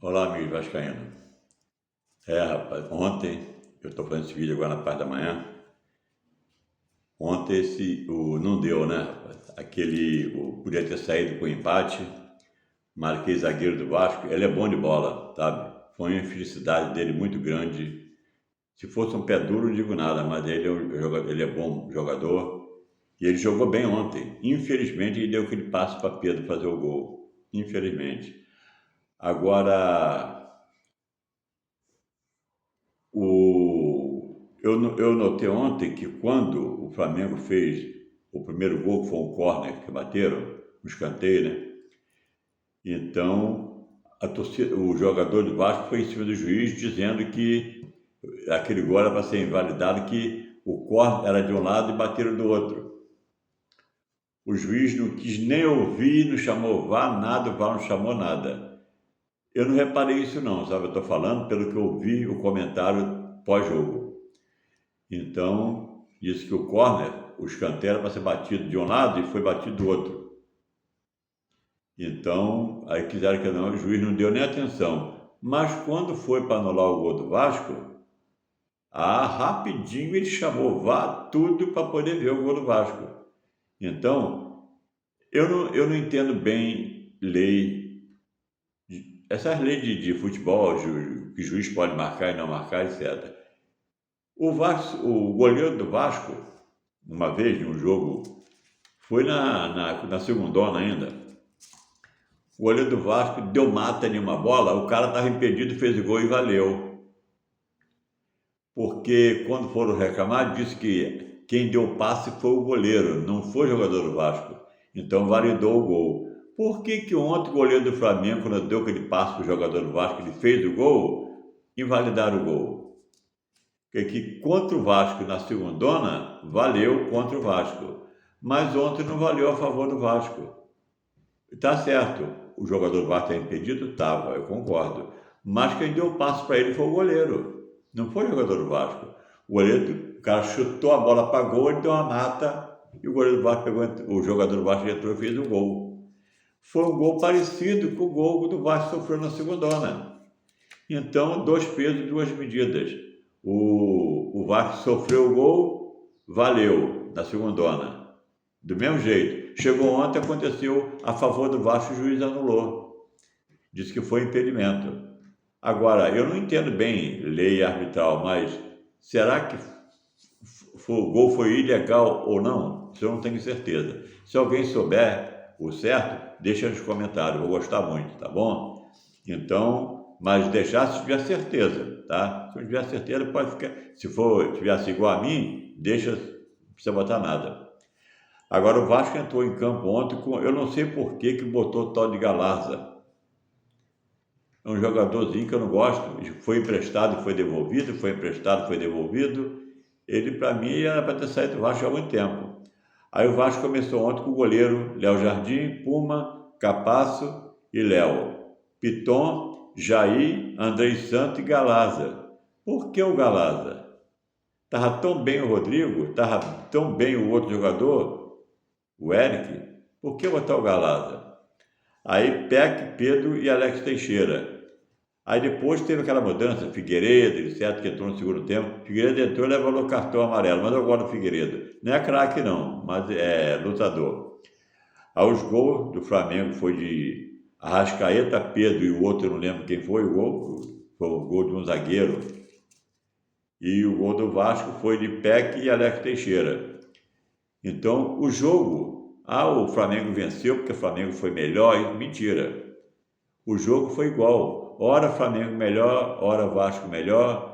Olá, amigo vascaíno. Rapaz, ontem, eu estou fazendo esse vídeo agora na parte da manhã. Ontem não deu, né, rapaz? Podia ter saído com empate, mas aquele zagueiro do Vasco, ele é bom de bola, sabe? Foi uma infelicidade dele muito grande. Se fosse um pé duro, não digo nada, mas ele é bom jogador. E ele jogou bem ontem. Infelizmente, ele deu aquele passe para Pedro fazer o gol. Infelizmente. Agora, eu notei ontem que quando o Flamengo fez o primeiro gol, que foi um córner que bateram, um escanteio, né? Então, o jogador do Vasco foi em cima do juiz dizendo que aquele gol era para ser invalidado, que o córner era de um lado e bateram do outro. O juiz não quis nem ouvir, não chamou VAR, nada, o VAR não chamou nada. Eu não reparei isso não, sabe? Eu estou falando pelo que eu vi o comentário pós-jogo. Então, disse que o córner, o escanteio era para ser batido de um lado e foi batido do outro. Então, aí quiseram que não, o juiz não deu nem atenção. Mas quando foi para anular o gol do Vasco, rapidinho ele chamou o VAR tudo para poder ver o gol do Vasco. Então, eu não entendo bem lei, essas leis de futebol, que o juiz pode marcar e não marcar, etc. O goleiro do Vasco, uma vez, num jogo, foi na segundona ainda, o goleiro do Vasco deu mata em uma bola, o cara estava impedido, fez o gol e valeu. Porque quando foram reclamar, disse que quem deu o passe foi o goleiro, não foi o jogador do Vasco. Então validou o gol. Por que ontem o goleiro do Flamengo, quando deu aquele passe para o jogador do Vasco, ele fez o gol, invalidaram o gol? Que contra o Vasco na segundona, valeu contra o Vasco. Mas ontem não valeu a favor do Vasco. Está certo, o jogador do Vasco está impedido? Estava, eu concordo. Mas quem deu o passo para ele foi o goleiro, não foi o jogador do Vasco. O cara chutou a bola para gol, ele deu uma mata e o goleiro do Vasco pegou, o jogador do Vasco entrou e fez o gol. Foi um gol parecido com o gol do Vasco sofreu na segundona. Então, dois pesos, duas medidas. O Vasco sofreu o gol, valeu na segundona. Do mesmo jeito. Chegou ontem, aconteceu a favor do Vasco, o juiz anulou. Disse que foi impedimento. Agora, eu não entendo bem lei arbitral, mas será que o gol foi ilegal ou não? Isso eu não tenho certeza. Se alguém souber o certo, deixa nos comentários, vou gostar muito, tá bom? Então, mas deixar se tiver certeza, tá? Se não tiver certeza, pode ficar. Se tivesse igual a mim, deixa, não precisa botar nada. Agora, o Vasco entrou em campo ontem com, eu não sei por que botou o tal de Galarza. É um jogadorzinho que eu não gosto, foi emprestado e foi devolvido, foi emprestado e foi devolvido. Ele, para mim, era para ter saído do Vasco há muito tempo. Aí o Vasco começou ontem com o goleiro Léo Jardim, Puma, Capasso e Léo. Piton, Jair, Andrei Santos e Galarza. Por que o Galarza? Estava tão bem o Rodrigo, estava tão bem o outro jogador, o Eric, por que botar o Galarza? Aí Peck, Pedro e Alex Teixeira. Aí depois teve aquela mudança, Figueiredo, etc., que entrou no segundo tempo. Figueiredo entrou e levou o cartão amarelo, mas eu gosto do Figueiredo. Não é craque não, mas é lutador. Aí os gols do Flamengo foi de Arrascaeta, Pedro e o outro, eu não lembro quem foi o gol. Foi o gol de um zagueiro. E o gol do Vasco foi de Peck e Alex Teixeira. Então, o jogo, o Flamengo venceu porque o Flamengo foi melhor, mentira. O jogo foi igual, ora Flamengo melhor, ora Vasco melhor.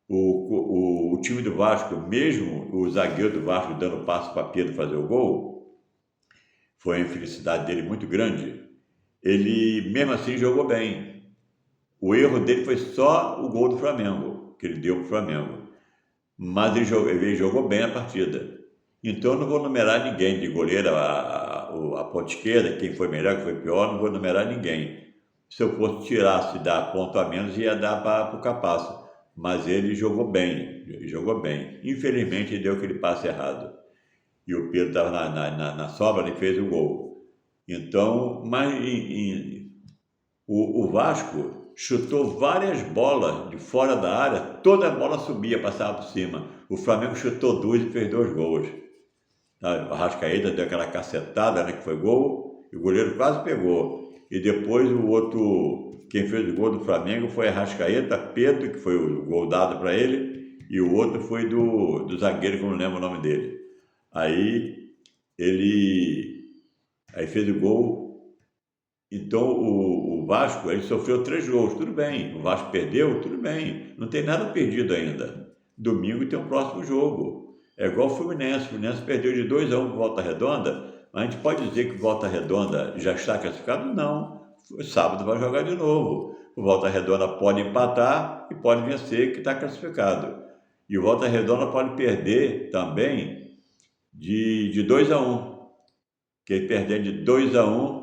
O time do Vasco, mesmo o zagueiro do Vasco dando passo para Pedro fazer o gol, foi uma infelicidade dele muito grande. Ele, mesmo assim, jogou bem. O erro dele foi só o gol do Flamengo, que ele deu para o Flamengo. Mas ele jogou bem a partida. Então, eu não vou numerar ninguém de goleiro, a ponta esquerda, quem foi melhor, quem foi pior, não vou numerar ninguém. Se eu fosse tirar, se dar ponto a menos, ia dar para o Capasso. Mas ele jogou bem, Infelizmente, ele deu aquele passe errado. E o Pedro estava na sobra e fez o gol. Então, mas o Vasco chutou várias bolas de fora da área, toda a bola subia, passava por cima. O Flamengo chutou 2 e fez 2 gols. A Arrascaeta deu aquela cacetada, né, que foi gol, e o goleiro quase pegou. E depois o outro, quem fez o gol do Flamengo foi a Arrascaeta, Pedro, que foi o gol dado para ele, e o outro foi do zagueiro, que eu não lembro o nome dele. Aí aí fez o gol. Então o Vasco, ele sofreu 3 gols, tudo bem. O Vasco perdeu, tudo bem. Não tem nada perdido ainda. Domingo tem o próximo jogo. É igual o Fluminense. O Fluminense perdeu de 2-1 para Volta Redonda. Mas a gente pode dizer que o Volta Redonda já está classificado? Não. Sábado vai jogar de novo. O Volta Redonda pode empatar e pode vencer, que está classificado. E o Volta Redonda pode perder também de 2-1. Que ele perder de 2-1,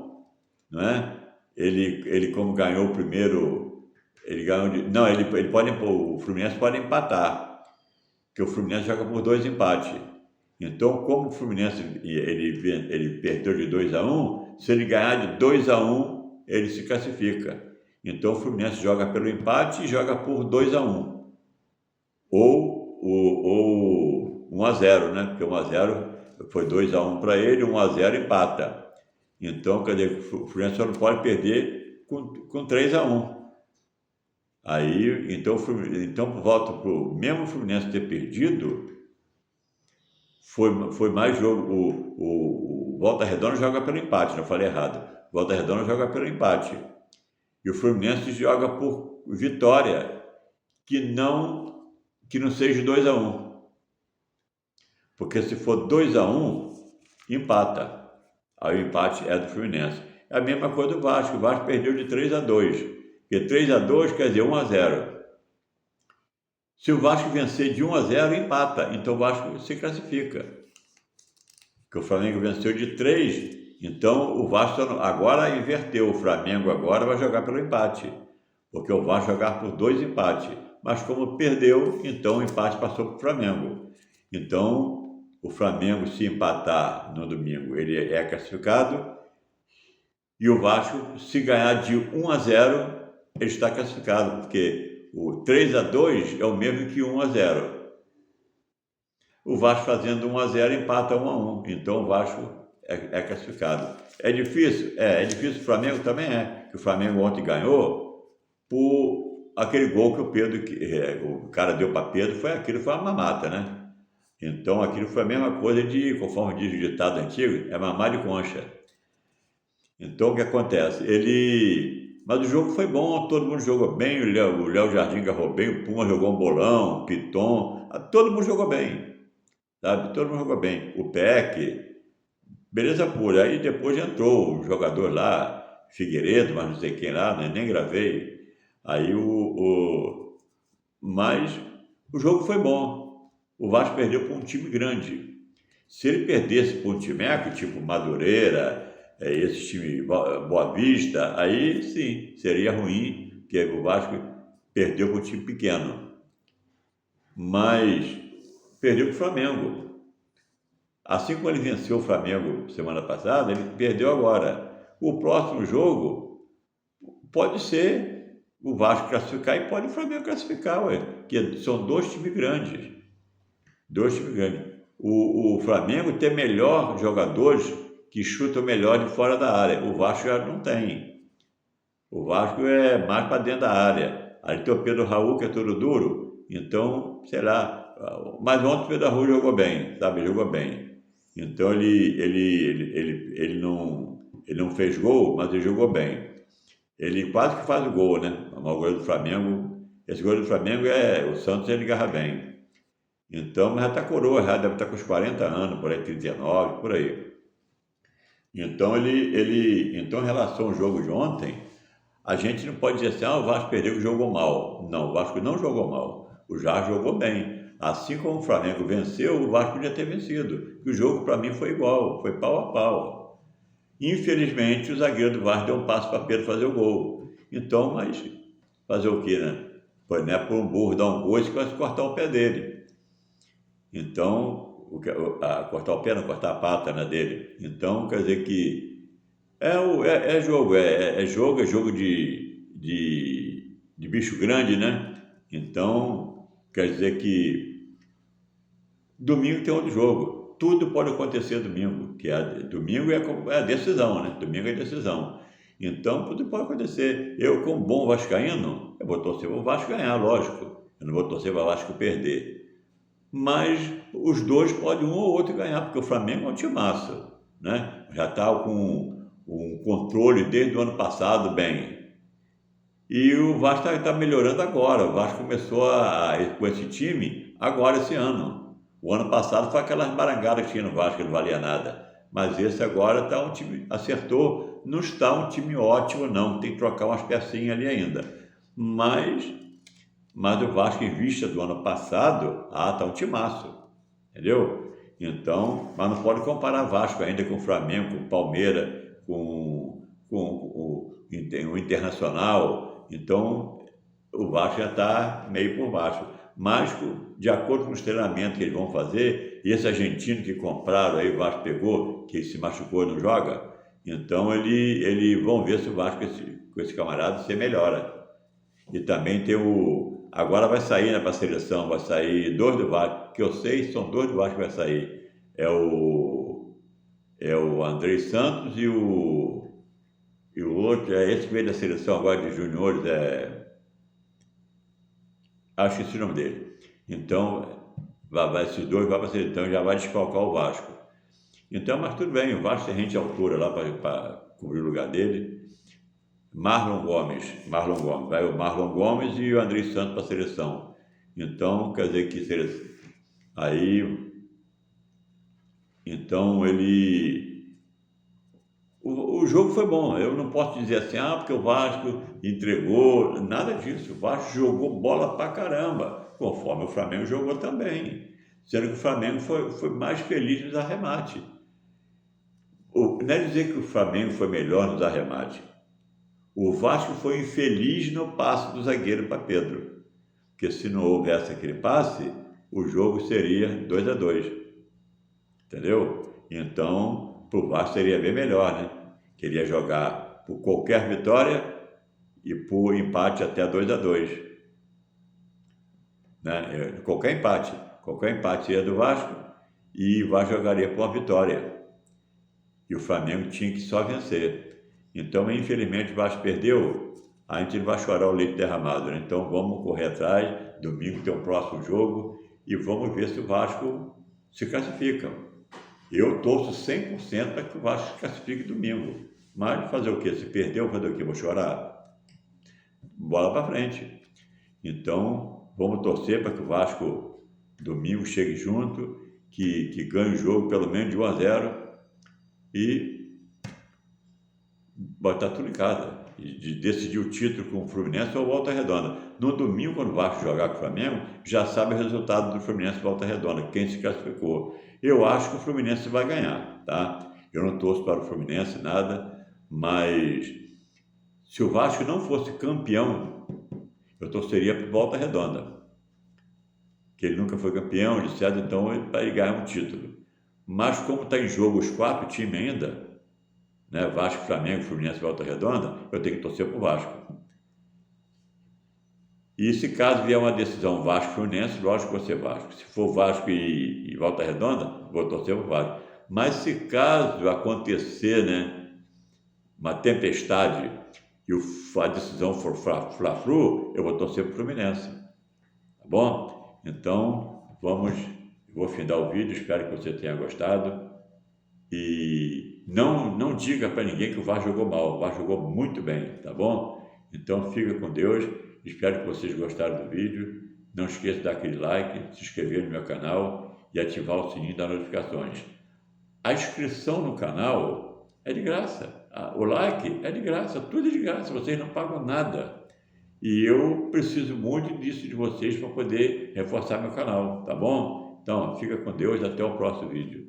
não é? Ele como ganhou o primeiro, ele ganhou não, ele pode, o Fluminense pode empatar, porque o Fluminense joga por 2 empates. Então, como o Fluminense ele perdeu de 2-1, se ele ganhar de 2-1, ele se classifica. Então, o Fluminense joga pelo empate e joga por 2-1. Ou 1-0, né? Porque 1-0 foi 2-1 para ele, 1-0 empata. Então, quer dizer, o Fluminense só não pode perder com 3-1. Aí, então volta para o mesmo Fluminense ter perdido, foi mais jogo. O Volta Redonda joga pelo empate, não falei errado. O Volta Redonda joga pelo empate. E o Fluminense joga por vitória, que não seja 2-1. Porque se for 2-1, empata. Aí o empate é do Fluminense. É a mesma coisa do Vasco. O Vasco perdeu de 3-2. Porque 3-2 quer dizer 1-0. Se o Vasco vencer de 1-0, empata. Então o Vasco se classifica. Porque o Flamengo venceu de 3. Então o Vasco agora inverteu. O Flamengo agora vai jogar pelo empate. Porque o Vasco vai jogar por 2 empates. Mas como perdeu, então o empate passou para o Flamengo. Então o Flamengo, se empatar no domingo, ele é classificado. E o Vasco, se ganhar de 1-0, ele está classificado, porque o 3-2 é o mesmo que 1-0. O Vasco fazendo 1-0 empata 1-1. Então o Vasco é classificado. É difícil? É difícil. O Flamengo também é. O Flamengo ontem ganhou por aquele gol que o Pedro, o cara deu para Pedro, foi uma mamata, né? Então aquilo foi a mesma coisa conforme diz o ditado antigo, é mamar de concha. Então o que acontece? Mas o jogo foi bom, todo mundo jogou bem, o Léo Jardim agarrou bem, o Puma jogou um bolão, o Piton, todo mundo jogou bem, sabe? Todo mundo jogou bem. O Peck, beleza pura. Aí depois entrou o jogador lá, Figueiredo, mas não sei quem lá, né? Nem gravei. Aí mas o jogo foi bom. O Vasco perdeu para um time grande. Se ele perdesse para um timeco, tipo Madureira, esse time Boa Vista, aí sim, seria ruim, porque o Vasco perdeu para um time pequeno. Mas perdeu para o Flamengo. Assim como ele venceu o Flamengo semana passada, ele perdeu agora. O próximo jogo pode ser o Vasco classificar e pode o Flamengo classificar, porque são 2 times grandes. 2 times grandes. O Flamengo tem melhor jogadores que chutam melhor de fora da área. O Vasco já não tem. O Vasco é mais para dentro da área. Aí tem o Pedro Raul, que é todo duro. Então, sei lá. Mas ontem o Pedro Raul jogou bem, sabe? Jogou bem. Então ele não fez gol, mas ele jogou bem. Ele quase que faz o gol, né? O goleiro do Flamengo. Esse goleiro do Flamengo o Santos, ele agarra bem. Então, mas já está coroa, já deve estar com os 40 anos, por aí, 39, por aí. Então, então, em relação ao jogo de ontem, a gente não pode dizer assim, o Vasco perdeu que jogou mal. Não, o Vasco não jogou mal. O Vasco jogou bem. Assim como o Flamengo venceu, o Vasco podia ter vencido. E o jogo, para mim, foi igual, foi pau a pau. Infelizmente, o zagueiro do Vasco deu um passo para Pedro fazer o gol. Então, mas fazer o quê, né? Foi, né, por um burro dar um gol e quase cortar o pé dele. Então, cortar o pé, não cortar a pata, né, dele. Então, quer dizer que é jogo de bicho grande, né? Então, quer dizer que domingo tem outro jogo. Tudo pode acontecer domingo, domingo é a decisão, né? Domingo é a decisão. Então, tudo pode acontecer. Eu, como bom vascaíno, eu vou torcer para o Vasco ganhar, lógico. Eu não vou torcer para o Vasco perder. Mas os dois podem um ou outro ganhar, porque o Flamengo é um timaço, né? Já está com um controle desde o ano passado bem. E o Vasco está melhorando agora. O Vasco começou com esse time agora, esse ano. O ano passado foi aquelas barangadas que tinha no Vasco, que não valia nada. Mas esse agora está um time, acertou, não está um time ótimo não, tem que trocar umas pecinhas ali ainda. Mas o Vasco em vista do ano passado, está um timaço, entendeu? Então, mas não pode comparar Vasco ainda com o Flamengo, com o Palmeiras, com o Internacional. Então, o Vasco já está meio por baixo. Mas, de acordo com os treinamentos que eles vão fazer, e esse argentino que compraram aí, o Vasco pegou, que se machucou e não joga, então eles vão ver se o Vasco, com esse camarada, se melhora. E também tem agora vai sair, né, para a seleção, vai sair 2 do Vasco, que eu sei, são 2 do Vasco que vai sair. É o Andrei Santos e o outro, é esse que veio da seleção agora de juniores, acho que esse é o nome dele. Então, esses 2 vão para a seleção, já vai desfalcar o Vasco. Então, mas tudo bem, o Vasco tem gente de altura lá para cobrir o lugar dele. Marlon Gomes, vai o Marlon Gomes e o Andrei Santos para a seleção. Então, quer dizer que então o jogo foi bom. Eu não posso dizer assim, porque o Vasco entregou, nada disso. O Vasco jogou bola pra caramba, conforme o Flamengo jogou também. Sendo que o Flamengo foi mais feliz nos arremates. Não é dizer que o Flamengo foi melhor nos arremates. O Vasco foi infeliz no passe do zagueiro para Pedro. Porque se não houvesse aquele passe, o jogo seria 2-2. Entendeu? Então, para o Vasco seria bem melhor, né? Queria jogar por qualquer vitória e por empate até 2-2. Né? Qualquer empate ia do Vasco e o Vasco jogaria por uma vitória. E o Flamengo tinha que só vencer. Então, infelizmente, o Vasco perdeu, a gente não vai chorar o leite derramado, né? Então, vamos correr atrás, domingo tem o próximo jogo e vamos ver se o Vasco se classifica. Eu torço 100% para que o Vasco se classifique domingo. Mas fazer o quê? Se perdeu, fazer o quê? Vou chorar? Bola para frente. Então, vamos torcer para que o Vasco domingo chegue junto, que ganhe o jogo pelo menos de 1-0 e botar tudo em casa. De decidir o título com o Fluminense ou Volta Redonda. No domingo, quando o Vasco jogar com o Flamengo, já sabe o resultado do Fluminense Volta Redonda, quem se classificou. Eu acho que o Fluminense vai ganhar, tá? Eu não torço para o Fluminense, nada, mas se o Vasco não fosse campeão, eu torceria para Volta Redonda, que ele nunca foi campeão, etc., então ele vai ganhar um título. Mas como está em jogo os 4 times ainda, né, Vasco, Flamengo, Fluminense e Volta Redonda, eu tenho que torcer para o Vasco. E se caso vier uma decisão Vasco-Fluminense, lógico que vou ser Vasco. Se for Vasco e Volta Redonda, vou torcer para o Vasco. Mas se caso acontecer, né, uma tempestade e a decisão for Fla-Flu, eu vou torcer para o Fluminense. Tá bom? Então, vou findar o vídeo, espero que você tenha gostado. E não diga para ninguém que o Vasco jogou mal, o Vasco jogou muito bem, tá bom? Então fica com Deus, espero que vocês gostaram do vídeo, não esqueça de dar aquele like, se inscrever no meu canal e ativar o sininho das notificações. A inscrição no canal é de graça, o like é de graça, tudo é de graça, vocês não pagam nada. E eu preciso muito disso de vocês para poder reforçar meu canal, tá bom? Então fica com Deus, até o próximo vídeo.